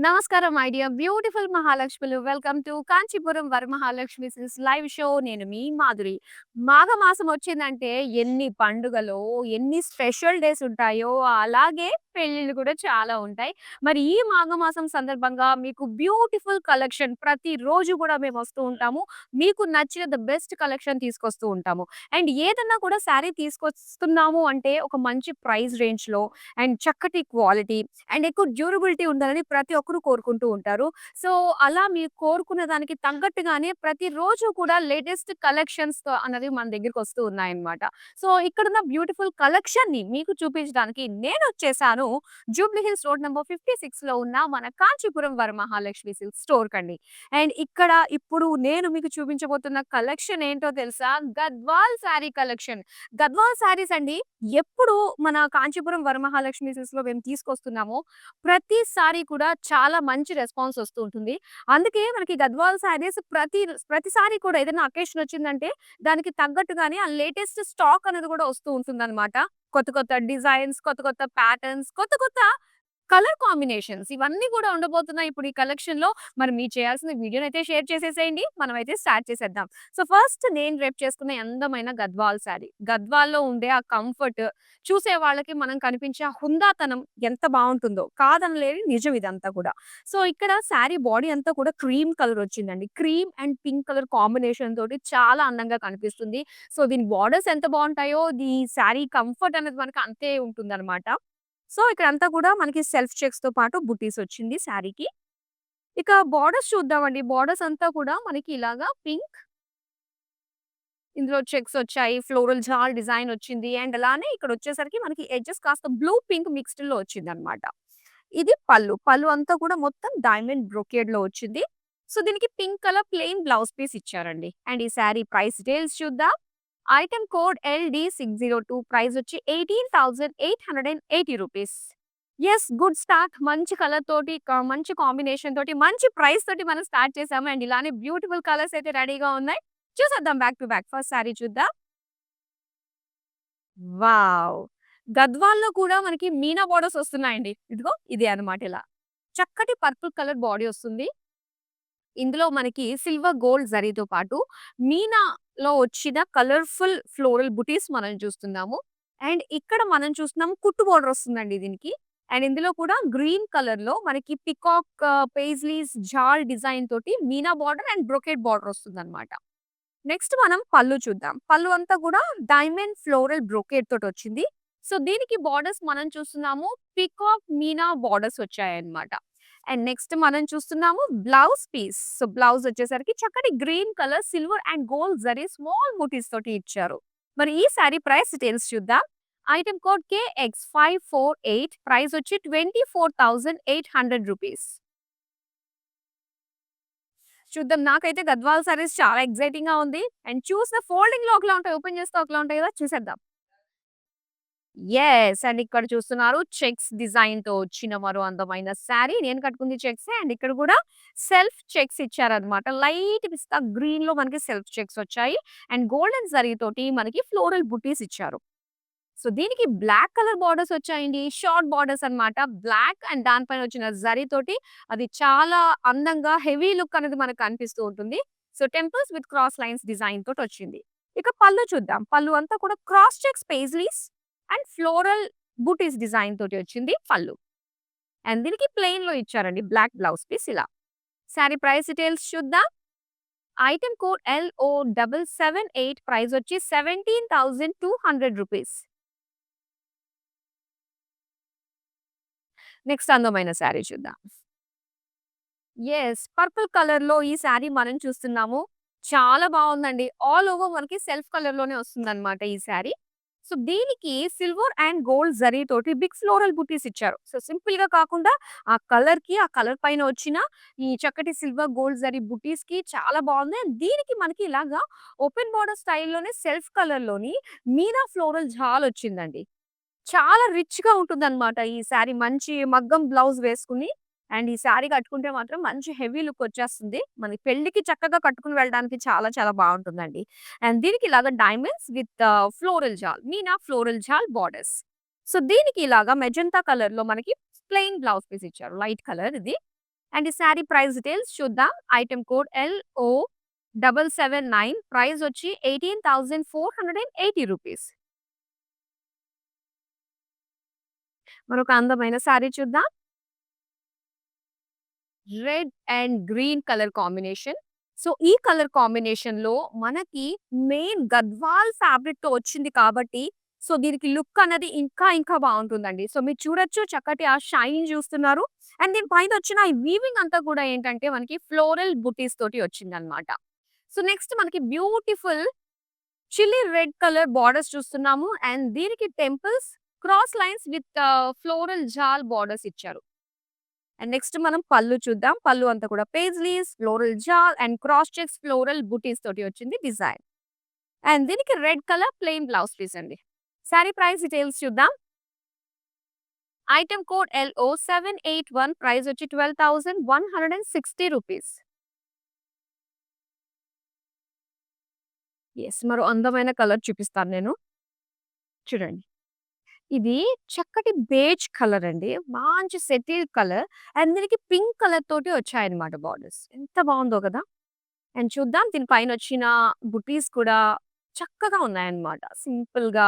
నమస్కారం my dear beautiful మహాలక్ష్మిలు. Welcome to Kanchipuram Varamahalakshmi silks live show. నేను మీ మాధురి. మాఘమాసం వచ్చిందంటే ఎన్ని పండుగలో, ఎన్ని స్పెషల్ డేస్ ఉంటాయో, అలాగే పెళ్ళిళ్ళు కూడా చాలా ఉంటాయి. మరి ఈ మాఘమాసం సందర్భంగా మీకు బ్యూటిఫుల్ కలెక్షన్ ప్రతిరోజు కూడా మేమొస్తూ ఉంటాము. మీకు నచ్చిన ద బెస్ట్ కలెక్షన్ తీసుకొస్తూ ఉంటాము. అండ్ ఏదన్నా కూడా శారీ తీసుకొస్తున్నాము అంటే ఒక మంచి ప్రైస్ రేంజ్‌లో అండ్ చక్కటి క్వాలిటీ అండ్ ఎక్కువ డ్యూరబిలిటీ ఉండాలని ప్రతి ఒక్కరు కోరుకుంటూ ఉంటారు. సో, అలా మీరు కోరుకున్న దానికి తగ్గట్టుగానే ప్రతిరోజు కూడా లేటెస్ట్ కలెక్షన్స్‌తో అన్నది మన దగ్గరికొస్తూ ఉన్నాయన్నమాట. సో, ఇక్కడున్న బ్యూటిఫుల్ కలెక్షన్‌ని మీకు చూపించడానికి నేనొచ్చేసాను జూబ్లీ హిల్స్ రోడ్ నంబర్ 56లో ఉన్న మన కాంచీపురం వరమహాలక్ష్మి సిల్క్స్ స్టోర్‌కండి. అండ్ ఇక్కడ ఇప్పుడు నేను మీకు చూపించబోతున్న కలెక్షన్ ఏంటో తెలుసా? గద్వాల్ శారీ కలెక్షన్. గద్వాల్ శారీస్ అండి ఎప్పుడు మన కాంచీపురం వరమహాలక్ష్మి సిల్క్స్‌లో మేము తీసుకొస్తున్నామో ప్రతిసారి కూడా చాలా మంచి రెస్పాన్స్ వస్తూ ఉంటుంది. అందుకే మనకి గద్వాల్ శారీస్ ప్రతిసారి కూడా ఏదైనా అకేషన్ వచ్చిందంటే దానికి తగ్గట్టుగానే ఆ లేటెస్ట్ స్టాక్ అనేది కూడా వస్తూ ఉంటుందన్నమాట. కొత్త కొత్త డిజైన్స్, కొత్త కొత్త ప్యాటర్న్స్, కొత్త కొత్త కలర్ కాంబినేషన్స్ ఇవన్నీ కూడా ఉండబోతున్నాయి ఇప్పుడు ఈ కలెక్షన్‌లో. మరి మీరు చేయాల్సిన వీడియోనైతే షేర్ చేసేసేయండి. మనమైతే స్టార్ట్ చేసేద్దాం. సో, ఫస్ట్ నేను రేపు చేసుకున్న అందమైన గద్వాల్ శారీ. గద్వాల్‌లో ఉండే ఆ కంఫర్ట్ చూసే వాళ్ళకి మనం కనిపించే ఆ హుందాతనం ఎంత బావుంటుందో. కాదనలేని నిజం ఇదంతా కూడా. సో, ఇక్కడ శారీ బాడీ అంతా కూడా క్రీమ్ కలర్ వచ్చిందండి. Cream and pink colour combination తోటి చాలా అందంగా కనిపిస్తుంది. సో, దీని బోర్డర్స్ ఎంత బావుంటాయో, ఈ శారీ కంఫర్ట్ అనేది మనకు అంతే ఉంటుందన్నమాట. సో, ఇక్కడంతా కూడా మనకి సెల్ఫ్ చెక్స్‌తో పాటు బుటీస్ వచ్చింది శారీకి. ఇక బోర్డర్స్ చూద్దామండి. బోర్డర్స్ అంతా కూడా మనకి ఇలాగా పింక్, ఇందులో చెక్స్ వచ్చాయి. ఫ్లోరల్ జాల్ డిజైన్ వచ్చింది. అండ్ అలానే ఇక్కడొచ్చేసరికి మనకి ఎడ్జెస్ కాస్త బ్లూ, పింక్ మిక్స్డ్‌లో వచ్చిందన్నమాట. ఇది పళ్ళు. పళ్ళు అంతా కూడా మొత్తం డైమండ్ బ్రొకేడ్‌లో వచ్చింది. సో, దీనికి pink colour plain blouse piece ఇచ్చారండి. అండ్ ఈ శారీ ప్రైస్ డీటెయిల్స్ చూద్దాం. ఐటెమ్ కోడ్ LD602 ప్రైస్ వచ్చి ₹18,880. Yes, good start. మంచి కలర్ తోటి మంచి కాంబినేషన్ తోటి, మంచి ప్రైస్ తోటి మనం స్టార్ట్ చేసాము. అండ్ ఇలానే బ్యూటిఫుల్ కలర్స్ అయితే రెడీగా ఉన్నాయి. చూసేద్దాం back to back. First sari చూద్దాం. వావ్! గద్వాల్‌లో కూడా మనకి మీనా బోర్డర్స్ వస్తున్నాయండి. ఇదిగో ఇదే అన్నమాట ఇలా. చక్కటి పర్పుల్ కలర్ బాడీ వస్తుంది. ఇందులో మనకి సిల్వర్ గోల్డ్ జరీతో పాటు మీనాలో వచ్చిన కలర్‌ఫుల్ ఫ్లోరల్ బుటీస్ మనం చూస్తున్నాము. అండ్ ఇక్కడ మనం చూస్తున్నాము కుట్టు బోర్డర్ వస్తుందండి దీనికి. అండ్ ఇందులో కూడా గ్రీన్ కలర్‌లో మనకి పికాక్ పేజ్లీస్ జాల్ డిజైన్ తోటి meena border and brocade border వస్తుందన్నమాట. నెక్స్ట్ మనం పళ్ళు చూద్దాం. పళ్ళు అంతా కూడా డైమండ్ ఫ్లోరల్ బ్రొకేట్ తోటొచ్చింది. సో, దీనికి బోర్డర్స్ మనం చూస్తున్నాము పీకాక్ మీనా బోర్డర్స్ వచ్చాయన్నమాట. అండ్ నెక్స్ట్ మనం చూస్తున్నాము బ్లౌజ్ పీస్. సో, బ్లౌజ్ వచ్చేసరికి చక్కటి green colour, silver and gold zari small booties తోటి ఇచ్చారు. మరి ఈ సారీ ప్రైస్ డీటెయిల్స్ చూద్దాం. ఐటెమ్ కోడ్ KX548 ప్రైస్ వచ్చి ₹24,800. చూద్దాం. నాకైతే గద్వాల్ సారీస్ చాలా ఎక్సైటింగ్‌గా ఉంది. అండ్ చూస్తే ఫోల్డింగ్‌లో ఒకలా ఉంటాయి. ఓపెన్ చేస్తే ఒకలా ఉంటాయి కదా! చూసేద్దాం. యెస్. అండ్ ఇక్కడ చూస్తున్నారు చెక్స్ డిజైన్‌తో వచ్చిన మరో అందమైన శారీ. నేను కట్టుకుంది చెక్సే. అండ్ ఇక్కడ కూడా సెల్ఫ్ చెక్స్ ఇచ్చారన్నమాట. లైట్ పిస్తా గ్రీన్‌లో మనకి సెల్ఫ్ చెక్స్ వచ్చాయి. అండ్ గోల్డెన్ జరీతోటి మనకి ఫ్లోరల్ బుటీస్ ఇచ్చారు. సో, దీనికి బ్లాక్ కలర్ బోర్డర్స్ వచ్చాయండి. షార్ట్ బోర్డర్స్ అన్నమాట. బ్లాక్ అండ్ దానిపైన వచ్చిన జరీతోటి అది చాలా అందంగా హెవీ లుక్ అనేది మనకు కనిపిస్తూ ఉంటుంది. So, temples with cross lines design తోటొచ్చింది. ఇక పళ్ళు చూద్దాం. పళ్ళు అంతా కూడా cross checks paisleys and floral butis design తోటి వచ్చింది పళ్ళు. అండ్ దీనికి ప్లెయిన్‌లో ఇచ్చారండి బ్లాక్ బ్లౌజ్ పీస్ ఇలా. సారీ ప్రైస్ డీటెయిల్స్ చూద్దాం. ఐటెమ్ కోడ్ LO778 ప్రైస్ వచ్చి ₹17,200. నెక్స్ట్ అందమైన శారీ చూద్దాం. యెస్. పర్పుల్ కలర్‌లో ఈ శారీ మనం చూస్తున్నాము. చాలా బావుందండి. ఆల్ ఓవర్ మనకి సెల్ఫ్ కలర్‌లోనే వస్తుందన్నమాట ఈ శారీ. సో, దీనికి సిల్వర్ అండ్ గోల్డ్ జరీ తోటి బిగ్ ఫ్లోరల్ బుటీస్ ఇచ్చారు. సో, సింపుల్‌గా కాకుండా ఆ కలర్‌కి, ఆ కలర్ పైన వచ్చిన ఈ చక్కటి సిల్వర్ గోల్డ్ జరీ బుటీస్‌కి చాలా బావుంది. దీనికి మనకి ఇలాగా ఓపెన్ బోర్డర్ స్టైల్‌లోనే సెల్ఫ్ కలర్‌లోని మీనా ఫ్లోరల్ జాల్ వచ్చిందండి. చాలా రిచ్‌గా ఉంటుందన్నమాట ఈ శారీ. మంచి మగ్గం బ్లౌజ్ వేసుకొని అండ్ ఈ శారీ కట్టుకుంటే మాత్రం మంచి హెవీ లుక్ వచ్చేస్తుంది. మనకి పెళ్ళికి చక్కగా కట్టుకొని వెళ్ళడానికి చాలా చాలా బావుంటుందండి. అండ్ దీనికి ఇలాగా diamonds with floral jaal, meena floral jaal borders. So, దీనికి ఇలాగా మెజెంటా కలర్‌లో మనకి ప్లెయిన్ బ్లౌజ్ పీస్ ఇచ్చారు. లైట్ కలర్ ఇది. అండ్ ఈ శారీ ప్రైస్ డీటెయిల్స్ చూద్దాం. ఐటెమ్ కోడ్ LO779 ప్రైస్ వచ్చి రూ. 18,480. మరొక అందమైన శారీ చూద్దాం. Red and green colour combination. So, ఈ కలర్ కాంబినేషన్‌లో మనకి మెయిన్ గద్వాల్ ఫ్యాబ్రిక్‌తో వచ్చింది కాబట్టి, సో, దీనికి లుక్ అన్నది ఇంకా బావుంటుందండి. సో, మీరు చూడొచ్చు చక్కటి ఆ షైన్ చూస్తున్నారు. అండ్ దీని పైనొచ్చిన ఈ వీవింగ్ అంతా కూడా ఏంటంటే మనకి ఫ్లోరల్ బుటీస్ తోటి వచ్చిందన్నమాట. సో, నెక్స్ట్ మనకి beautiful chilli red colour borders చూస్తున్నాము. అండ్ దీనికి temples, cross lines with floral jaal borders ఇచ్చారు. అండ్ నెక్స్ట్ మనం పళ్ళు చూద్దాం. పళ్ళు అంతా కూడా paisleys, floral jaal and cross checks floral butis తోటి వచ్చింది డిజైన్. అండ్ దీనికి red colour plain blouse piece అండి. సారీ ప్రైస్ డీటెయిల్స్ చూద్దాం. ఐటెమ్ కోడ్ LO781 ప్రైస్ వచ్చి రూ. 12,160. యెస్. మరో అందమైన కలర్ చూపిస్తాను నేను. చూడండి. ఇది చక్కటి బేజ్ కలర్ అండి. మంచి సెటిల్ కలర్ అండ్ దీనికి పింక్ కలర్ తోటి వచ్చాయన్నమాట బోర్డర్స్. ఎంత బావుందో కదా! అండ్ చూద్దాం దీని పైనొచ్చిన బుటీస్ కూడా చక్కగా ఉన్నాయన్నమాట. సింపుల్‌గా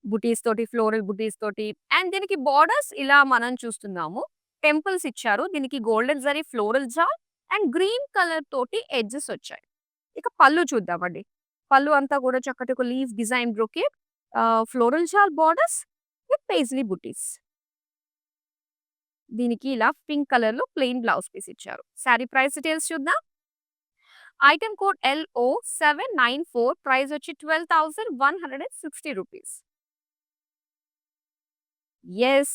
బుటీస్ తోటి, ఫ్లోరల్ బుటీస్ తోటి అండ్ దీనికి బోర్డర్స్ ఇలా మనం చూస్తున్నాము. టెంపుల్స్ ఇచ్చారు. దీనికి golden zari floral jaal and green colour తోటి ఎడ్జెస్ వచ్చాయి. ఇక పళ్ళు చూద్దామండి. పళ్ళు అంతా కూడా చక్కటి ఒక leaf design brocade floral jaal borders with paisley butis. దీనికి ఇలా పింక్ కలర్‌లో ప్లెయిన్ బ్లౌజ్ పీస్ ఇచ్చారు. సారీ ప్రైస్ డీటెయిల్స్ చూద్దాం. ఐటెమ్ కోడ్ LO794 ప్రైస్ వచ్చి రూ. 12,160. యెస్.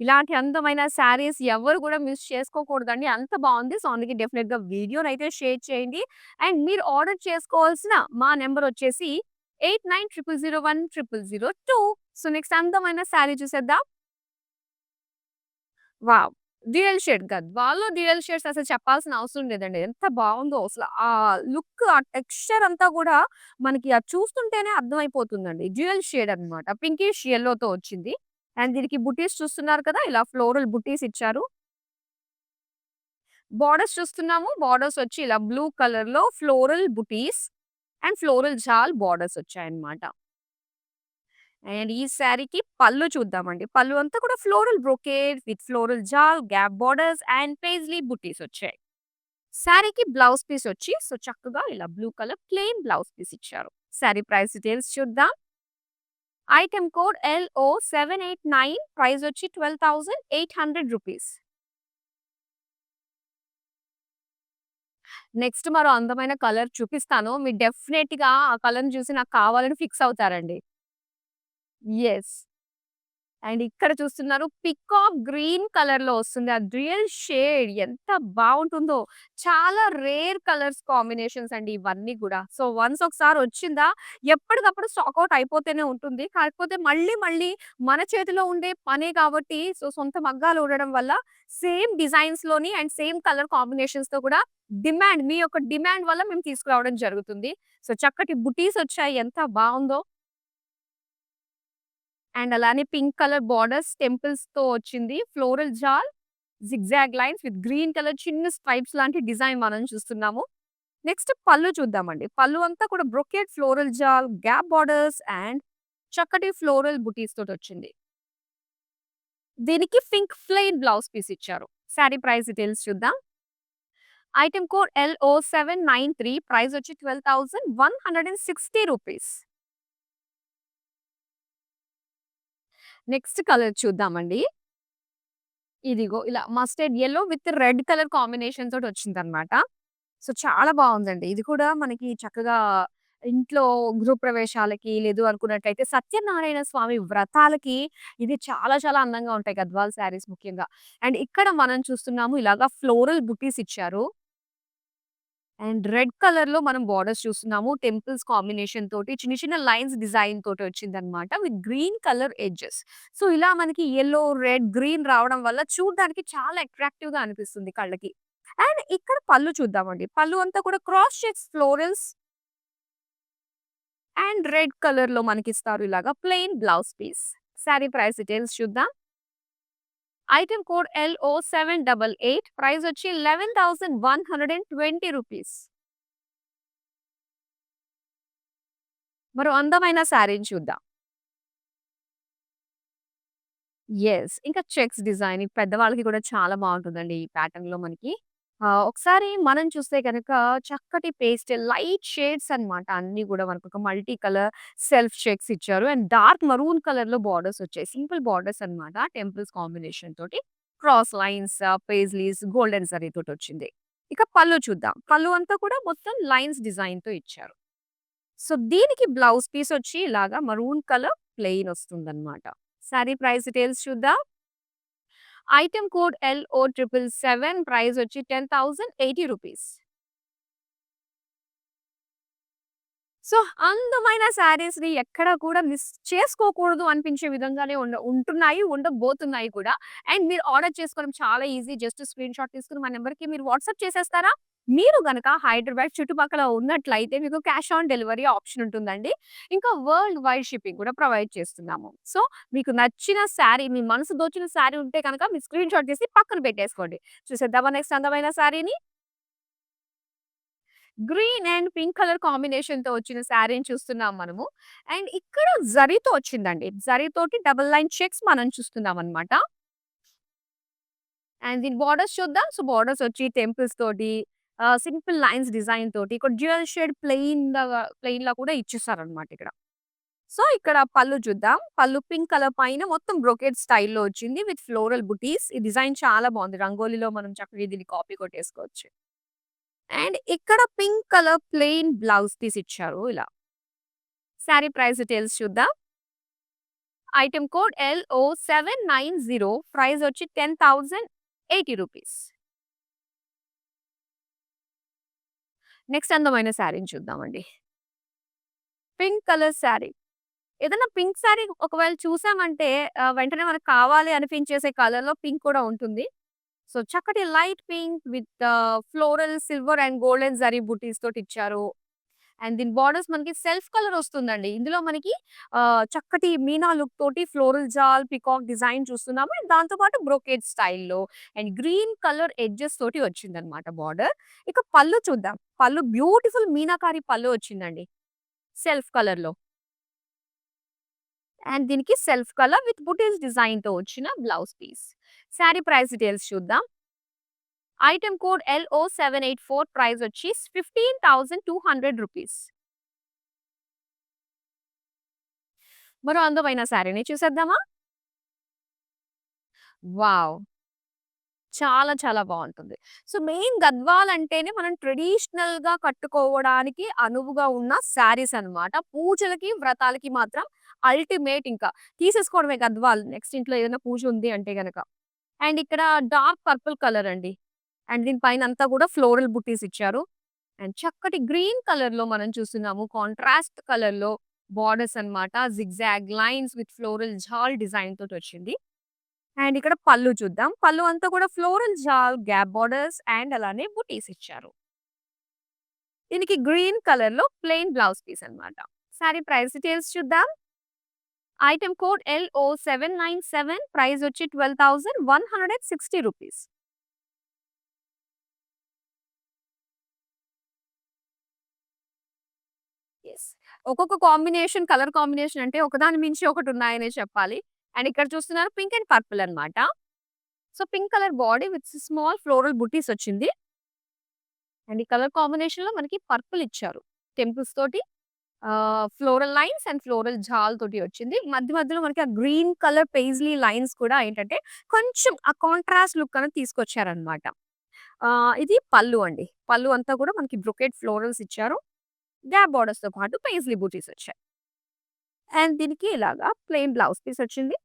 ఇలాంటి అందమైన శారీస్ ఎవరు కూడా మిస్ చేసుకోకూడదండి. అంత బావుంది. సో, అందుకే డెఫినిట్‌గా వీడియోనైతే షేర్ చేయండి. అండ్ మీరు ఆర్డర్ చేసుకోవాల్సిన మా నంబర్ వచ్చేసి 8900010002. సో, నెక్స్ట్ అందమైన శారీ చూసేద్దాం. వావ్! డ్యూయల్ షేడ్ గద్వాల్‌లో డ్యూయల్ షేడ్స్ అసలు చెప్పాల్సిన అవసరం లేదండి. ఎంత బావుందో అసల. ఆ లుక్, ఆ టెక్స్చర్ అంతా కూడా మనకి అది చూస్తుంటేనే అర్థమైపోతుందండి. డ్యూయల్ షేడ్ అన్నమాట. పింకిష్ యెల్లోతో వచ్చింది. అండ్ దీనికి బుటీస్ చూస్తున్నారు కదా! ఇలా ఫ్లోరల్ బుటీస్ ఇచ్చారు. బోర్డర్స్ చూస్తున్నాము. బోర్డర్స్ వచ్చి ఇలా బ్లూ కలర్‌లో floral butis and floral jaal borders వచ్చాయన్నమాట. అండ్ ఈ శారీకి పళ్ళు చూద్దామండి. పళ్ళు అంతా కూడా floral brocade with floral jaal, gap borders and paisley butis వచ్చాయి. శారీకి బ్లౌజ్ పీస్ వచ్చి సో చక్కగా ఇలా blue colour plain blouse piece ఇచ్చారు. శారీ ప్రైస్ డీటెయిల్స్ చూద్దాం. ఐటెమ్ కోడ్ LO789 ప్రైస్ వచ్చి రూ. 12,800. నెక్స్ట్ మరో అందమైన కలర్ చూపిస్తాను. మీరు డెఫినెట్‌గా ఆ కలర్‌ని చూసి నాకు కావాలని ఫిక్స్ అవుతారండి. యెస్. అండ్ ఇక్కడ చూస్తున్నారు పీకాక్ గ్రీన్ కలర్‌లో వస్తుంది. ఆ డ్యూయల్ షేడ్ ఎంత బావుంటుందో. చాలా రేర్ కలర్స్ కాంబినేషన్స్ అండి ఇవన్నీ గూడా. సో, వన్స్ ఒకసారి వచ్చిందా ఎప్పటికప్పుడు స్టాక్ ఔట్ అయిపోతూనే ఉంటుంది. కాకపోతే మళ్ళీ మన చేతిలో ఉండే పనే కాబట్టి సో, సొంత మగ్గాలు ఉండడం వల్ల సేమ్ డిజైన్స్‌లోని అండ్ సేమ్ కలర్ కాంబినేషన్స్‌తో కూడా మీ యొక్క డిమాండ్ వల్ల మేము తీసుకురావడం జరుగుతుంది. సో, చక్కటి బుటీస్ వచ్చాయి. ఎంత బావుందో. అండ్ అలానే పింక్ కలర్ బోర్డర్స్ టెంపుల్స్‌తో వచ్చింది. Floral jaal, zigzag lines with green colour చిన్న స్ట్రైప్స్ లాంటి డిజైన్ మనం చూస్తున్నాము. నెక్స్ట్ పళ్ళు చూద్దామండి. పళ్ళు అంతా కూడా brocade floral jaal, gap borders and చక్కటి ఫ్లోరల్ బుటీస్ తోటొచ్చింది. దీనికి పింక్ ప్లెయిన్ బ్లౌజ్ పీస్ ఇచ్చారు. సారీ ప్రైస్ డీటెయిల్స్ చూద్దాం. ఐటెమ్ కోడ్ LO793 ప్రైస్ వచ్చి రూ. 12,160. నెక్స్ట్ కలర్ చూద్దామండి. ఇదిగో ఇలా mustard yellow with red colour combination తోటొచ్చిందనమాట. సో, చాలా బావుందండి. ఇది కూడా మనకి చక్కగా ఇంట్లో గృహప్రవేశాలకి, లేదు అనుకున్నట్టయితే సత్యనారాయణ స్వామి వ్రతాలకి ఇది చాలా అందంగా ఉంటాయి గద్వాల్ శారీస్ ముఖ్యంగా. అండ్ ఇక్కడ మనం చూస్తున్నాము ఇలాగా ఫ్లోరల్ బుటీస్ ఇచ్చారు. అండ్ రెడ్ కలర్‌లో మనం బోర్డర్స్ చూస్తున్నాము. టెంపుల్స్ కాంబినేషన్ తోటి చిన్న లైన్స్ డిజైన్ తోటి వచ్చిందనమాట. With green colour edges. So, ఇలా మనకి యెల్లో, రెడ్, గ్రీన్ రావడం వల్ల చూడ్డానికి చాలా అట్రాక్టివ్‌గా అనిపిస్తుంది కళ్ళకి. అండ్ ఇక్కడ పళ్ళు చూద్దామండి. పళ్ళు అంతా కూడా cross checks florals and red కలర్‌లో మనకిస్తారు ఇలాగా plain blouse piece. Sari price details చూద్దాం. ఐటెమ్ కోడ్ LO788 ప్రైస్ వచ్చి 11,120 రూపీస్. మరో అందమైన శారీని చూద్దాం. ఇంకా చెక్స్ డిజైన్ పెద్దవాళ్ళకి కూడా చాలా బావుంటుందండి ఈ ప్యాటర్న్‌లో మనకి. ఒకసారి మనం చూస్తే గనక చక్కటి పేస్టల్ లైట్ షేడ్స్ అన్నమాట. అన్నీ గూడా మనకొక మల్టీ కలర్ సెల్ఫ్ చెక్స్ ఇచ్చారు. అండ్ డార్క్ మరూన్ కలర్‌లో బార్డర్స్ వచ్చాయి. సింపుల్ బార్డర్స్ అన్నమాట. టెంపుల్స్ కాంబినేషన్ తోటి cross lines, paisleys, golden zari తోటొచ్చింది. ఇక పళ్ళు చూద్దాం. పళ్ళు అంతా కూడా మొత్తం లైన్స్ డిజైన్‌తో ఇచ్చారు. సో, దీనికి బ్లౌజ్ పీస్ వచ్చి ఇలాగా మరూన్ కలర్ ప్లెయిన్ వస్తుందన్నమాట. సారీ ప్రైస్ డీటెయిల్స్ చూద్దాం. ఐటెమ్ కోడ్ LO777 ప్రైస్ వచ్చి 10,080 రూపీస్. సో, అందమైన శారీస్‌ని ఎక్కడ కూడా మిస్ చేసుకోకూడదు అనిపించే విధంగానే ఉంటున్నాయి, ఉండబోతున్నాయి కూడా. అండ్ మీరు ఆర్డర్ చేసుకోవడం చాలా ఈజీ. జస్ట్ స్క్రీన్‌షాట్ తీసుకొని మా నంబర్‌కి మీరు వాట్సాప్ చేసేస్తారా? మీరు గనక హైదరాబాద్ చుట్టుపక్కల ఉన్నట్లయితే మీకు క్యాష్ ఆన్ డెలివరీ ఆప్షన్ ఉంటుందండి. ఇంకా వరల్డ్ వైడ్ షిప్పింగ్ కూడా ప్రొవైడ్ చేస్తున్నాము. సో, మీకు నచ్చిన శారీ, మీ మనసు దోచిన శారీ ఉంటే గనక మీరు స్క్రీన్‌షాట్ తీసి పక్కన పెట్టేసుకోండి. చూసేద్దామా నెక్స్ట్ అందమైన శారీని? గ్రీన్ అండ్ పింక్ కలర్ కాంబినేషన్‌తో వచ్చిన శారీని చూస్తున్నాం మనము. అండ్ ఇక్కడ జరీతో వచ్చిందండి. జరీతోటి డబుల్ లైన్ చెక్స్ మనం చూస్తున్నామనమాట. అండ్ దీని బోర్డర్స్ చూద్దాం. సో, బోర్డర్స్ వచ్చి టెంపుల్స్ తోటి సింపుల్ లైన్స్ డిజైన్ తోటి ఇక్కడ డ్యూయల్ షేడ్ ప్లెయిన్‌లా కూడా ఇచ్చేసారనమాట ఇక్కడ. సో, ఇక్కడ పళ్ళు చూద్దాం. పళ్ళు పింక్ కలర్ పైన మొత్తం బ్రొకేడ్ స్టైల్‌లో వచ్చింది విత్ ఫ్లోరల్ బుటీస్. ఈ డిజైన్ చాలా బావుంది. రంగోలీలో మనం చక్కగా దీన్ని కాపీ కొట్టేసుకోవచ్చు. అండ్ ఇక్కడ pink colour plain blouse piece ఇచ్చారు ఇలా. శారీ ప్రైస్ డీటెయిల్స్ చూద్దాం. ఐటెమ్ కోడ్ LO790 ప్రైస్ వచ్చి 10,080 రూపీస్. నెక్స్ట్ అందమైన శారీని చూద్దామండి. Pink colour sari. ఏదైనా పింక్ శారీ ఒకవేళ చూసామంటే వెంటనే మనకు కావాలి అనిపించేసే కలర్‌లో పింక్ కూడా ఉంటుంది. సో, చక్కటి light pink with floral, silver and golden zari buttis తోటిచ్చారు. And దీని బోర్డర్స్ మనకి సెల్ఫ్ కలర్ వస్తుందండి. ఇందులో మనకి చక్కటి మీనా లుక్ తోటి ఫ్లోరల్ జాల్, పీకాక్ డిజైన్ చూస్తున్నాము. అండ్ దాంతో పాటు బ్రోకేడ్ స్టైల్‌లో అండ్ గ్రీన్ కలర్ ఎడ్జెస్ తోటి వచ్చిందనమాట బార్డర్. ఇక పళ్ళు చూద్దాం. పళ్ళు బ్యూటిఫుల్ మీనాకారి పళ్ళు వచ్చిందండి. సెల్ఫ్ కలర్‌లో. అండ్ దీనికి సెల్ఫ్ కలర్ విత్ బుటీస్ డిజైన్‌తో వచ్చిన blouse piece. Sari price details చూద్దాం. ఐటెమ్ కోడ్ LO784 ప్రైస్ వచ్చి 15,200 రూపీస్. మరో అందమైన శారీని చూసేద్దామా? వావ్! చాలా చాలా బావుంటుంది. సో, మెయిన్ గద్వాల్ అంటేనే మనం ట్రెడిషనల్‌గా కట్టుకోవడానికి అనువుగా ఉన్న శారీస్ అన్నమాట. పూజలకి, వ్రతాలకి మాత్రం అల్టిమేట్ ఇంకా. తీసేసుకోవడమే గద్వాల్. నెక్స్ట్ ఇంట్లో ఏదైనా పూజ ఉంది అంటే గనక. అండ్ ఇక్కడ డార్క్ పర్పుల్ కలర్ అండి. అండ్ దీని పైన అంతా కూడా ఫ్లోరల్ బుట్టీస్ ఇచ్చారు. అండ్ చక్కటి గ్రీన్ కలర్‌లో మనం చూస్తున్నాము. కాంట్రాస్ట్ కలర్‌లో బోర్డర్స్ అన్నమాట. Zigzag lines with floral jaal design తోటొచ్చింది. అండ్ ఇక్కడ పళ్ళు చూద్దాం. పళ్ళు అంతా కూడా floral jaal, gap borders and అలానే బుటీస్ ఇచ్చారు. దీనికి గ్రీన్ కలర్‌లో ప్లెయిన్ బ్లౌజ్ పీస్ అన్నమాట. సారీ ప్రైస్ డీటెయిల్స్ చూద్దాం. ఐటెమ్ కోడ్ LO797 ప్రైస్ వచ్చి 12,160 రూపీస్. యెస్. ఒక్కొక్క కాంబినేషన్, కలర్ కాంబినేషన్ అంటే ఒకదాని మించి ఒకటున్నాయనే చెప్పాలి. అండ్ ఇక్కడ చూస్తున్నారు పింక్ అండ్ పర్పుల్ అన్నమాట. So, pink colour body with small floral బుటీస్ వచ్చింది. అండ్ ఈ కలర్ కాంబినేషన్‌లో మనకి పర్పుల్ ఇచ్చారు. టెంపుల్స్ తోటి ఫ్లోరల్ లైన్స్ అండ్ ఫ్లోరల్ జాల్ తోటి వచ్చింది. మధ్య మధ్యలో మనకి ఆ గ్రీన్ కలర్ పెయిస్లీ లైన్స్ కూడా ఏంటంటే కొంచెం ఆ కాంట్రాస్ట్ లుక్ అనేది తీసుకొచ్చారన్నమాట. ఇది పళ్ళు అండి. పళ్ళు అంతా కూడా మనకి బ్రొకేట్ ఫ్లోరల్స్ ఇచ్చారు. గ్యాప్ బోర్డర్స్‌తో పాటు పెయిస్లీ బూటీస్ వచ్చాయి. అండ్ దీనికి ఇలాగా ప్లెయిన్ బ్లౌజ్ పీస్ వచ్చింది.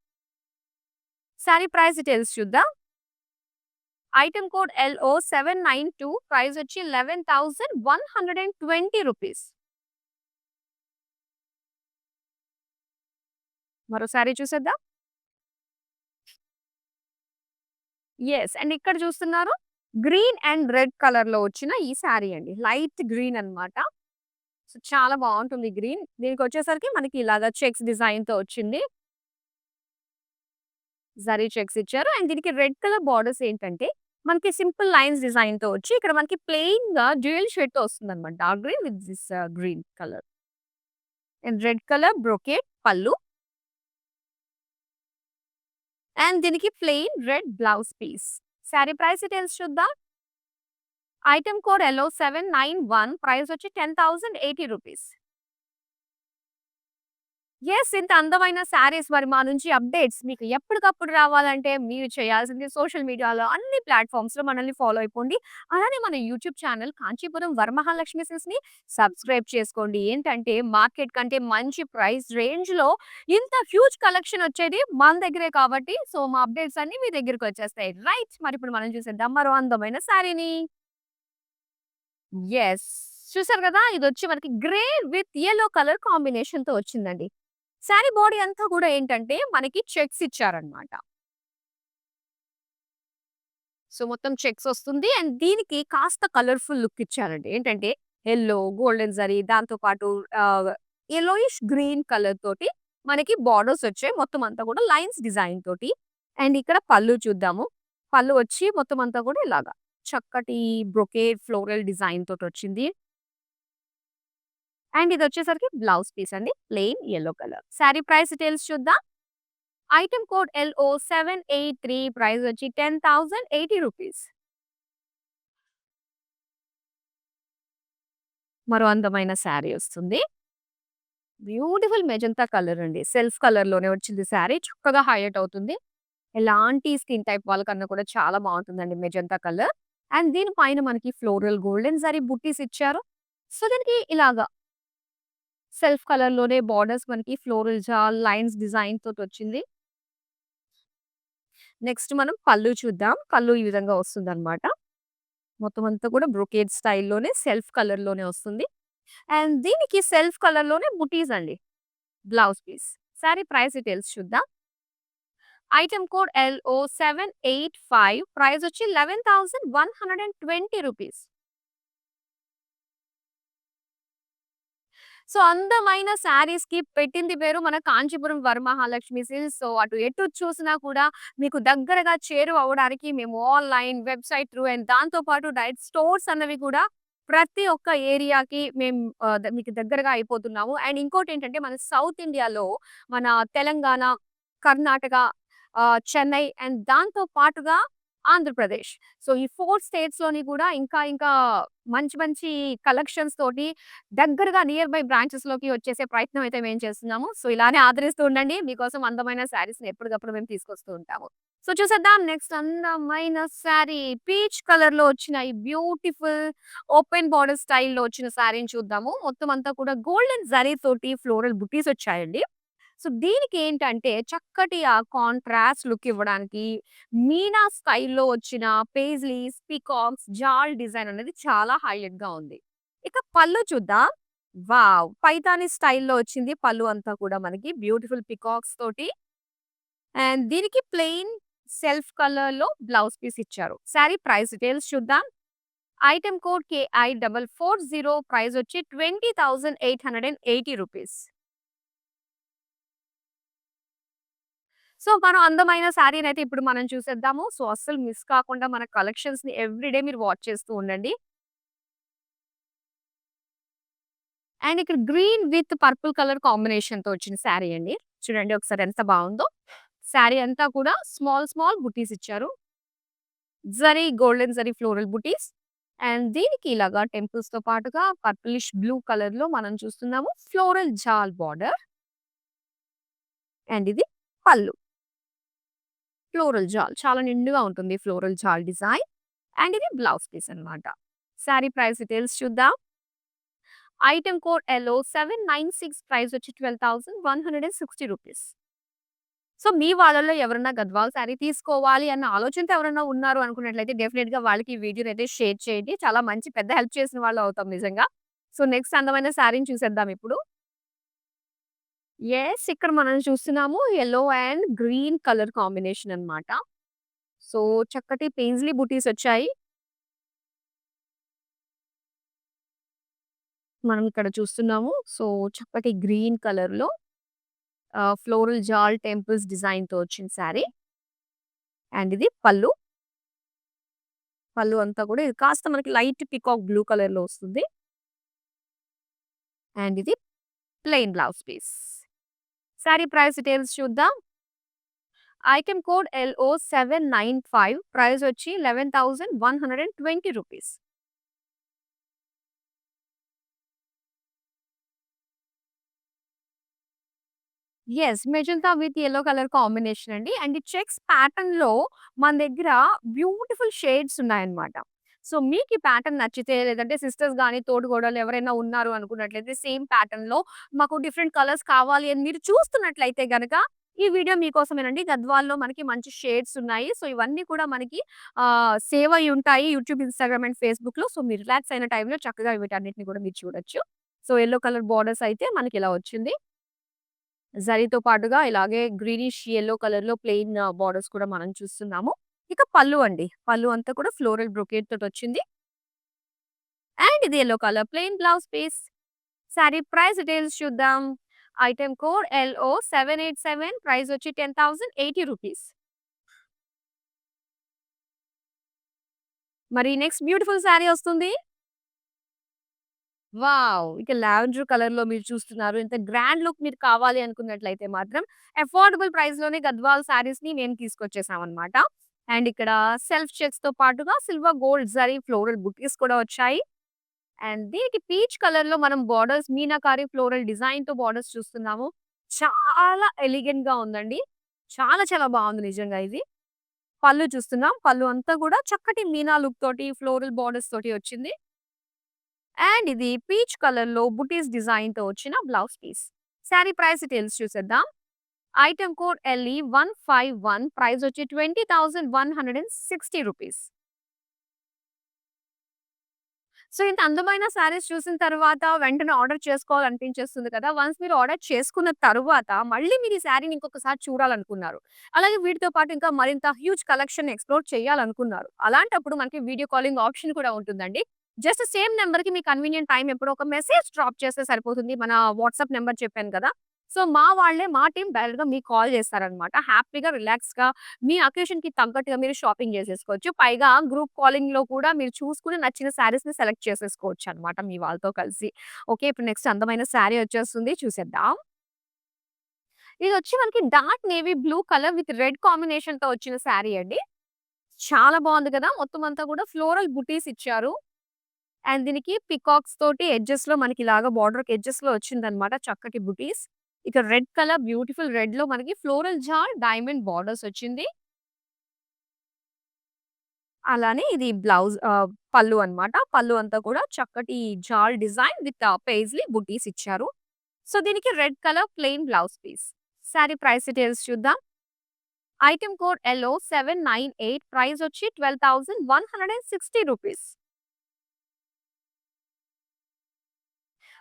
సారీ ప్రైస్ డీటెయిల్స్ చూద్దాం. ఐటెమ్ కోడ్ LO792 ప్రైస్ వచ్చి 11,120 రూపీస్. మరో సారీ చూసేద్దాం. అండ్ ఇక్కడ చూస్తున్నారు గ్రీన్ అండ్ రెడ్ కలర్‌లో వచ్చిన ఈ సారీ అండి. లైట్ గ్రీన్ అన్నమాట. సో, చాలా బావుంటుంది గ్రీన్. దీనికొచ్చేసరికి మనకి ఇలాగా చెక్స్ డిజైన్‌తో వచ్చింది. జరీ చెక్స్ ఇచ్చారు. అండ్ దీనికి రెడ్ కలర్ బోర్డర్స్ ఏంటంటే, మనకి సింపుల్ లైన్స్ డిజైన్‌తో వచ్చి, ఇక్కడ మనకి ప్లెయిన్‌గా డ్యూయల్ షేడ్‌తో వస్తుందన్నమాట. Dark green with this green colour. And red colour brocade పళ్ళు. అండ్ దీనికి plain red blouse piece. Sari price details చూద్దాం. ఐటెమ్ కోడ్ యెల్లో 791 ప్రైస్ వచ్చి రూ. 10,080. యెస్. ఇంత అందమైన శారీస్ మరి మా నుంచి అప్‌డేట్స్ మీకు ఎప్పటికప్పుడు రావాలంటే మీరు చేయాల్సింది సోషల్ మీడియాలో అన్ని ప్లాట్‌ఫార్మ్స్‌లో మనల్ని ఫాలో అయిపోండి. అలానే మన యూట్యూబ్ ఛానల్ కాంచీపురం వరమహాలక్ష్మి సిల్క్స్‌ని సబ్స్క్రైబ్ చేసుకోండి. ఏంటంటే మార్కెట్ కంటే మంచి ప్రైస్ రేంజ్‌లో ఇంత హ్యూజ్ కలెక్షన్ వచ్చేది మన దగ్గరే కాబట్టి సో మా అప్‌డేట్స్ అన్నీ మీ దగ్గరికొచ్చేస్తాయి. రైట్. మరిప్పుడు మనం చూసేద్దాం మరో అందమైన శారీని. యెస్. చూసారు గదా! ఇదొచ్చి మనకి గ్రే విత్ యెల్లో కలర్ కాంబినేషన్‌తో వచ్చిందండి. శారీ బాడీ అంతా కూడా ఏంటంటే మనకి చెక్స్ ఇచ్చారన్నమాట. సో, మొత్తం చెక్స్ వస్తుంది. అండ్ దీనికి కాస్త కలర్‌ఫుల్ లుక్ ఇచ్చారండి. ఏంటంటే యెల్లో, గోల్డెన్ జరీ దాంతో పాటు యెల్లోయిష్ గ్రీన్ కలర్ తోటి మనకి బోర్డర్స్ వచ్చాయి. మొత్తం అంతా కూడా లైన్స్ డిజైన్ తోటి. అండ్ ఇక్కడ పళ్ళు చూద్దాము. పళ్ళు వచ్చి మొత్తం అంతా కూడా ఇలాగా చక్కటి బ్రొకేడ్ ఫ్లోరల్ డిజైన్ తోటొచ్చింది. అండ్ ఇదొచ్చేసరికి బ్లౌజ్ పీస్ అండి. Plain yellow colour. Sari price details చూద్దాం. ఐటెమ్ కోడ్ LO783 ప్రైస్ వచ్చి రూ. 10,080. మరో అందమైన శారీ వస్తుంది. బ్యూటిఫుల్ మెజంతా కలర్ అండి. సెల్ఫ్ కలర్‌లోనే వచ్చింది శారీ. చక్కగా హైలైట్ అవుతుంది. ఎలాంటి స్కిన్ టైప్ వాళ్ళకన్నా కూడా చాలా బావుంటుందండి మెజంతా కలర్. అండ్ దీని పైన మనకి ఫ్లోరల్ గోల్డెన్ జరీ బుట్టీస్ ఇచ్చారు. సో, దీనికి ఇలాగా సెల్ఫ్ కలర్‌లోనే బోర్డర్స్ మనకి ఫ్లోరల్ జాల్ లైన్స్ డిజైన్ తోటొచ్చింది. నెక్స్ట్ మనం పళ్ళు చూద్దాం. పళ్ళు ఈ విధంగా వస్తుందన్నమాట. మొత్తం అంతా కూడా బ్రొకేడ్ స్టైల్‌లోనే సెల్ఫ్ కలర్‌లోనే వస్తుంది. అండ్ దీనికి సెల్ఫ్ కలర్‌లోనే బుటీస్ అండి. Blouse piece. Sari price details చూద్దాం. ఐటెమ్ కోడ్ LO785 ప్రైస్ వచ్చి రూ. 11,120. సో, అందమైన శారీస్‌కి పెట్టింది పేరు మన కాంచీపురం వరమహాలక్ష్మి సిల్క్స్. సో, అటు ఎటు చూసినా కూడా మీకు దగ్గరగా చేరువ అవ్వడానికి మేము ఆన్‌లైన్, వెబ్‌సైట్ త్రూ అండ్ దాంతో పాటు డైరెక్ట్ స్టోర్స్ అన్నవి కూడా ప్రతి ఒక్క ఏరియాకి మేము మీకు దగ్గరగా అయిపోతున్నాము. అండ్ ఇంకోటేంటంటే మన సౌత్ ఇండియాలో మన తెలంగాణ, కర్ణాటక, చెన్నై అండ్ దాంతో పాటుగా ఆంధ్రప్రదేశ్. సో, ఈ 4 స్టేట్స్‌లోని కూడా ఇంకా ఇంకా మంచి మంచి కలెక్షన్స్ తోటి దగ్గరగా నియర్ బై బ్రాంచెస్‌లోకి వచ్చేసే ప్రయత్నం అయితే మేము చేస్తున్నాము. సో, ఇలానే ఆదరిస్తూ ఉండండి. మీకోసం అందమైన శారీస్‌ని ఎప్పటికప్పుడు మేము తీసుకొస్తూ ఉంటాము. సో, చూసేద్దాం నెక్స్ట్ అందమైన శారీ పీచ్ కలర్‌లో వచ్చిన ఈ బ్యూటిఫుల్ ఓపెన్ బోర్డర్ స్టైల్‌లో వచ్చిన శారీని చూద్దాము. మొత్తం అంతా కూడా గోల్డెన్ జరీ తోటి ఫ్లోరల్ బుటీస్ వచ్చాయండి. సో, దీనికేంటంటే చక్కటి ఆ కాంట్రాస్ట్ లుక్ ఇవ్వడానికి మీనా స్టైల్‌లో వచ్చిన పేజ్లీస్, పీకాక్స్, జాల్ డిజైన్ అనేది చాలా హైలైట్‌గా ఉంది. ఇక పళ్ళు చూద్దాం. వావ్! పైతాని స్టైల్‌లో వచ్చింది పళ్ళు అంతా కూడా మనకి బ్యూటిఫుల్ పీకాక్స్ తోటి. అండ్ దీనికి ప్లెయిన్ సెల్ఫ్ కలర్‌లో బ్లౌజ్ పీస్ ఇచ్చారు. సారీ ప్రైస్ డీటెయిల్స్ చూద్దాం. ఐటెమ్ కోడ్ KI440 ప్రైస్ వచ్చి రూ. 20,880. సో, మనం అందమైన శారీనైతే ఇప్పుడు మనం చూసేద్దాము. సో, అస్సలు మిస్ కాకుండా మన కలెక్షన్స్‌ని ఎవ్రీ డే మీరు వాచ్ చేస్తూ ఉండండి. అండ్ ఇక్కడ గ్రీన్ విత్ పర్పుల్ కలర్ కాంబినేషన్‌తో వచ్చిన శారీ అండి. చూడండి ఒకసారి ఎంత బావుందో. శారీ అంతా కూడా స్మాల్ స్మాల్ బుటీస్ ఇచ్చారు. Zari golden zari floral butis. And దీనికి ఇలాగా టెంపుల్స్‌తో పాటుగా పర్పులిష్ బ్లూ కలర్‌లో మనం చూస్తున్నాము. ఫ్లోరల్ జాల్ బోర్డర్. అండ్ ఇది పళ్ళు. ఫ్లోరల్ జాల్. చాలా నిండుగా ఉంటుంది ఫ్లోరల్ జాల్ డిజైన్. అండ్ ఇది బ్లౌజ్ పీస్ అన్నమాట. సారీ ప్రైస్ డీటెయిల్స్ చూద్దాం. ఐటెమ్ కోడ్ LO796 ప్రైస్ వచ్చి రూ. 12,160. సో, మీ వాళ్ళలో ఎవరన్నా గద్వాల్ శారీ తీసుకోవాలి అన్న ఆలోచనతో ఎవరైనా ఉన్నారు అనుకున్నట్లయితే డెఫినిట్‌గా వాళ్ళకి ఈ వీడియోనైతే షేర్ చేయండి. చాలా మంచి పెద్ద హెల్ప్ చేసిన వాళ్ళం అవుతాం నిజంగా. సో, నెక్స్ట్ అందమైన శారీని చూసేద్దాం ఇప్పుడు. యెస్. ఇక్కడ మనం చూస్తున్నాము yellow and green colour combination అన్నమాట. సో, చక్కటి పెయిన్స్‌లీ బుటీస్ వచ్చాయి. మనం ఇక్కడ చూస్తున్నాము. సో, చక్కటి గ్రీన్ కలర్‌లో ఫ్లోరల్ జాల్ టెంపుల్స్ డిజైన్‌తో వచ్చిన శారీ. అండ్ ఇది పళ్ళు. పళ్ళు అంతా కూడా ఇది కాస్త మనకి లైట్ పీకాక్ బ్లూ కలర్‌లో వస్తుంది. అండ్ ఇది plain blouse piece. Sari price details చూద్దాం. ఐటెమ్ కోడ్ LO795 ప్రైస్ వచ్చి ₹11,120. Yes. Magenta with yellow colour combination అండి. అండ్ ఈ చెక్స్ ప్యాటర్న్‌లో మన దగ్గర బ్యూటిఫుల్ షేడ్స్ ఉన్నాయన్నమాట. సో, మీకు ఈ ప్యాటర్న్ నచ్చితే లేదంటే సిస్టర్స్ గాని, తోడికోడళ్ళు ఎవరైనా ఉన్నారు అనుకున్నట్లయితే సేమ్ ప్యాటర్న్‌లో మాకు డిఫరెంట్ కలర్స్ కావాలి అని మీరు చూస్తున్నట్లయితే గనక ఈ వీడియో మీకోసమేనండి. గద్వాల్‌లో మనకి మంచి షేడ్స్ ఉన్నాయి. సో, ఇవన్నీ కూడా మనకి సేవ్ అయ్యి ఉంటాయి యూట్యూబ్, ఇన్‌స్టాగ్రామ్ అండ్ ఫేస్‌బుక్‌లో. సో, మీరు రిలాక్స్ అయిన టైంలో చక్కగా వీటన్నిటిని కూడా మీరు చూడొచ్చు. సో, యెల్లో కలర్ బోర్డర్స్ అయితే మనకిలా వచ్చింది. జరీతో పాటుగా ఇలాగే గ్రీనిష్ యెల్లో కలర్‌లో ప్లెయిన్ బోర్డర్స్ కూడా మనం చూస్తున్నాము. ఇక పళ్ళు అండి. పళ్ళు అంతా కూడా ఫ్లోరల్ బ్రొకేట్ తోటొచ్చింది. అండ్ ఇది yellow colour plain blouse piece. Sari price details చూద్దాం. ఐటెమ్ కోడ్ LO787 ప్రైస్ వచ్చి ₹10,080. మరి నెక్స్ట్ బ్యూటిఫుల్ సారీ వస్తుంది. వావ్! ఇక లావెండర్ కలర్‌లో మీరు చూస్తున్నారు. ఇంత గ్రాండ్ లుక్ మీరు కావాలి అనుకున్నట్లయితే మాత్రం అఫోర్డబుల్ ప్రైస్‌లోనే గద్వాల్ సారీస్‌ని మేము తీసుకొచ్చేసామన్నమాట. అండ్ ఇక్కడ సెల్ఫ్ చెక్స్‌తో పాటుగా సిల్వర్ గోల్డ్ జరీ ఫ్లోరల్ బుటీస్ కూడా వచ్చాయి. అండ్ దీనికి పీచ్ కలర్‌లో మనం బోర్డర్స్ మీనాకారి ఫ్లోరల్ డిజైన్‌తో బోర్డర్స్ చూస్తున్నాము. చాలా ఎలిగెంట్‌గా ఉందండి. చాలా చాలా బావుంది నిజంగా ఇది. పళ్ళు చూస్తున్నాం. పళ్ళు అంతా కూడా చక్కటి మీనా లుక్ తోటి ఫ్లోరల్ బోర్డర్స్ తోటి వచ్చింది. అండ్ ఇది పీచ్ కలర్‌లో బుటీస్ డిజైన్‌తో వచ్చిన blouse piece. Sari price details చూసేద్దాం. ఐటెమ్ కోడ్ LE151 ప్రైస్ వచ్చి ₹20,160. సో, ఇంత అందమైన సారీస్ చూసిన తర్వాత వెంటనే ఆర్డర్ చేసుకోవాలనిపించేస్తుంది కదా! వన్స్ మీరు ఆర్డర్ చేసుకున్న తరువాత మళ్ళీ మీరు ఈ సారీని ఇంకొకసారి చూడాలనుకున్నారు. అలాగే వీటితో పాటు ఇంకా మరింత హ్యూజ్ కలెక్షన్ ఎక్స్‌ప్లోర్ చేయాలనుకున్నారు. అలాంటప్పుడు మనకి వీడియో కాలింగ్ ఆప్షన్ కూడా ఉంటుందండి. జస్ట్ సేమ్ నంబర్‌కి మీ కన్వీనియంట్ టైమ్ ఎప్పుడో ఒక మెసేజ్ డ్రాప్ చేస్తే సరిపోతుంది. మన వాట్సాప్ నంబర్ చెప్పాను కదా! సో, మా వాళ్ళే మా టీమ్ డైరెక్ట్‌గా మీకు కాల్ చేస్తారనమాట. హ్యాపీగా రిలాక్స్‌గా మీ అకేషన్‌కి తగ్గట్టుగా మీరు షాపింగ్ చేసేసుకోవచ్చు. పైగా గ్రూప్ కాలింగ్‌లో కూడా మీరు చూసుకొని నచ్చిన శారీస్‌ని సెలెక్ట్ చేసేసుకోవచ్చనమాట మీ వాళ్ళతో కలిసి. ఓకే. ఇప్పుడు నెక్స్ట్ అందమైన శారీ వచ్చేస్తుంది చూసేద్దాం. ఇదొచ్చి మనకి dark navy blue colour with red కాంబినేషన్‌తో వచ్చిన శారీ అండి. చాలా బావుంది కదా! మొత్తం అంతా కూడా ఫ్లోరల్ బుటీస్ ఇచ్చారు. అండ్ దీనికి పీకాక్స్ తోటి ఎడ్జెస్‌లో మనకిలాగా బోర్డర్‌కి ఎడ్జెస్‌లో వచ్చిందనమాట చక్కటి బుటీస్. ఇక రెడ్ కలర్ బ్యూటిఫుల్ రెడ్‌లో మనకి ఫ్లోరల్ జాల్ డైమండ్ బోర్డర్స్ వచ్చింది. అలానే ఇది పళ్ళు అన్నమాట. పళ్ళు అంతా కూడా చక్కటి జాల్ డిజైన్ విత్ పెయిస్లీ బుటీస్ ఇచ్చారు. సో, దీనికి red colour plain blouse piece. Sari price details చూద్దాం. ఐటెమ్ కోడ్ LO798 ప్రైస్ వచ్చి ₹12,160.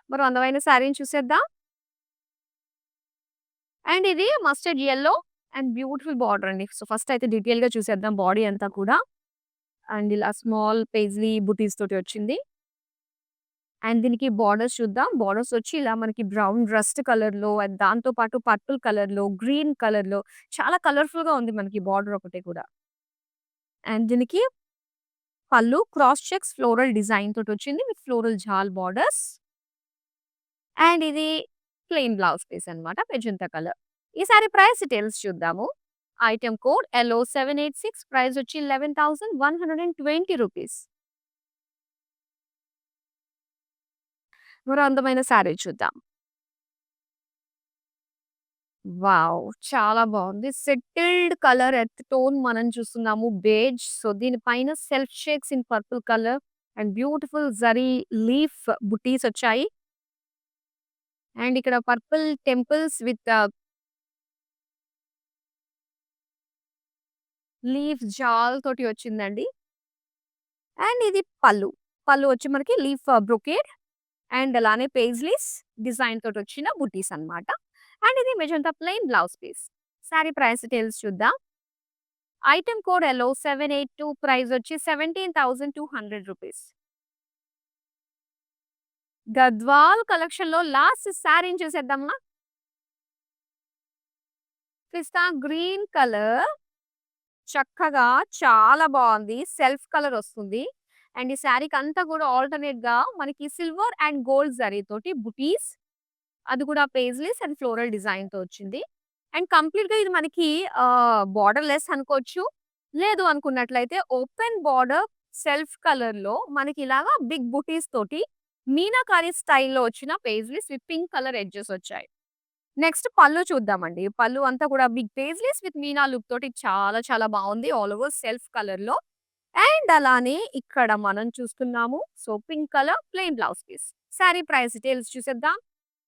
మరో అందమైన సారీని చూసేద్దాం. అండ్ ఇది mustard yellow and beautiful border అండి. సో, ఫస్ట్ అయితే డీటెయిల్‌గా చూసేద్దాం బాడీ అంతా కూడా. అండ్ ఇలా స్మాల్ పెయిస్లీ బుటీస్ తోటి వచ్చింది. అండ్ దీనికి బార్డర్స్ చూద్దాం. బార్డర్స్ వచ్చి ఇలా మనకి బ్రౌన్ రస్ట్ కలర్‌లో అండ్ దాంతో పాటు పర్పుల్ కలర్‌లో, గ్రీన్ కలర్‌లో చాలా కలర్‌ఫుల్‌గా ఉంది మనకి బార్డర్ ఒకటి కూడా. అండ్ దీనికి పళ్ళు క్రాస్ చెక్స్ ఫ్లోరల్ డిజైన్ తోటొచ్చింది with floral jaal borders. And ఇది ప్లెయిన్ బ్లౌజ్ పీస్ అన్నమాట. Magenta colour. ఈ సారీ ప్రైస్ డీటెయిల్స్ చూద్దాము. ఐటెమ్ కోడ్ LO786 ప్రైస్ వచ్చి ₹11,120. మరో అందమైన సారీ చూద్దాం. వావ్! చాలా బావుంది. సెటిల్డ్ కలర్ ఎర్త్ టోన్ మనం చూస్తున్నాము. బేజ్. సో, దీని పైన self shakes in purple colour and beautiful zari leaf బుటీస్ వచ్చాయి. అండ్ ఇక్కడ పర్పుల్ టెంపుల్స్ విత్ లీఫ్ జాల్ తోటి వచ్చిందండి. అండ్ ఇది పళ్ళు. పళ్ళు వచ్చి మనకి లీఫ్ బ్రొకేడ్ అండ్ అలానే పెయిస్లీస్ డిజైన్ తోటొచ్చిన బుటీస్ అన్నమాట. అండ్ ఇది magenta plain blouse piece. Sari price details చూద్దాం. ఐటెమ్ కోడ్ LO782 ప్రైస్ వచ్చి ₹17,200. గద్వాల్ కలెక్షన్‌లో లాస్ట్ సారీని చూసేద్దామా? పిస్తా గ్రీన్ కలర్ చక్కగా చాలా బావుంది. సెల్ఫ్ కలర్ ఒస్తుంది. అండ్ ఈ శారీకంతా కూడా ఆల్టర్‌నేట్‌గా మనకి సిల్వర్ అండ్ గోల్డ్ జరీతోటి బుటీస్, అది కూడా పేజ్‌లీస్ అండ్ ఫ్లోరల్ డిజైన్‌తో వచ్చింది. అండ్ కంప్లీట్‌గా ఇది మనకి బోర్డర్‌లెస్ అనుకోవచ్చు. లేదు అనుకున్నట్లయితే ఓపెన్ బోర్డర్ సెల్ఫ్ కలర్‌లో మనకి ఇలాగా బిగ్ బుటీస్ తోటి మీనాకారి స్టైల్‌లో వచ్చిన పేజ్‌లీస్ విత్ పింక్ కలర్ ఎడ్జెస్ వచ్చాయి. నెక్స్ట్ పళ్ళు చూద్దామండి. పళ్ళు అంతా కూడా బిగ్ పేజ్‌లీస్ విత్ మీనా లుక్ తోటి చాలా చాలా బావుంది. ఆల్ ఓవర్ సెల్ఫ్ కలర్‌లో. అండ్ అలానే ఇక్కడ మనం చూస్తున్నాము. So, pink colour plain blouse piece. Sari price details చూసేద్దాం.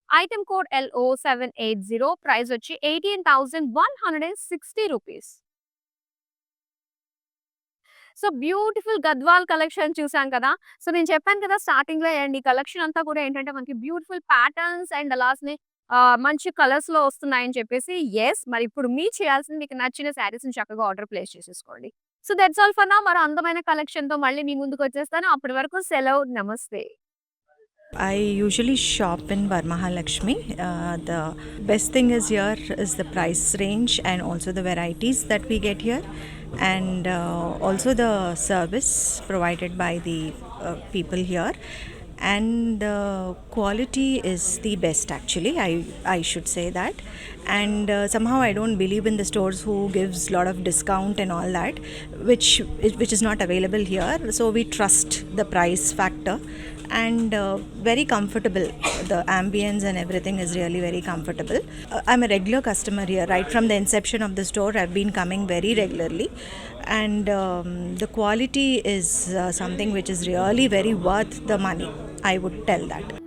ఐటెమ్ కోడ్ LO780 ప్రైస్ వచ్చి 18,160 rupees. So, beautiful Gadwal collection చూసాం కదా! సో, నేను చెప్పాను కదా స్టార్టింగ్‌లో అండ్ ఈ కలెక్షన్ అంతా కూడా ఏంటంటే మనకి బ్యూటిఫుల్ ప్యాటర్న్స్ అండ్ అలాస్‌నే మంచి కలర్స్‌లో వస్తున్నాయని చెప్పేసి యెస్. మరి ఇప్పుడు మీరు చేయాల్సింది మీకు నచ్చిన శారీస్‌ని చక్కగా ఆర్డర్ ప్లేస్ చేసేసుకోండి. So, that's all for now. మరో అందమైన కలెక్షన్‌తో మళ్ళీ మీ ముందుకొచ్చేస్తాను. అప్పటి వరకు సెలవు. నమస్తే. I usually shop in Varmahalakshmi. The best thing is here is the price range and also the varieties that we get here, and also the service provided by the people here. And the quality is the best actually. I should say that. And somehow I don't believe in the stores who gives lot of discount and all that, which is not available here. So we trust the price factor, and very comfortable. The ambience and everything is really very comfortable. I'm a regular customer here right from the inception of the store. I've been coming very regularly, and the quality is something which is really very worth the money, I would tell that.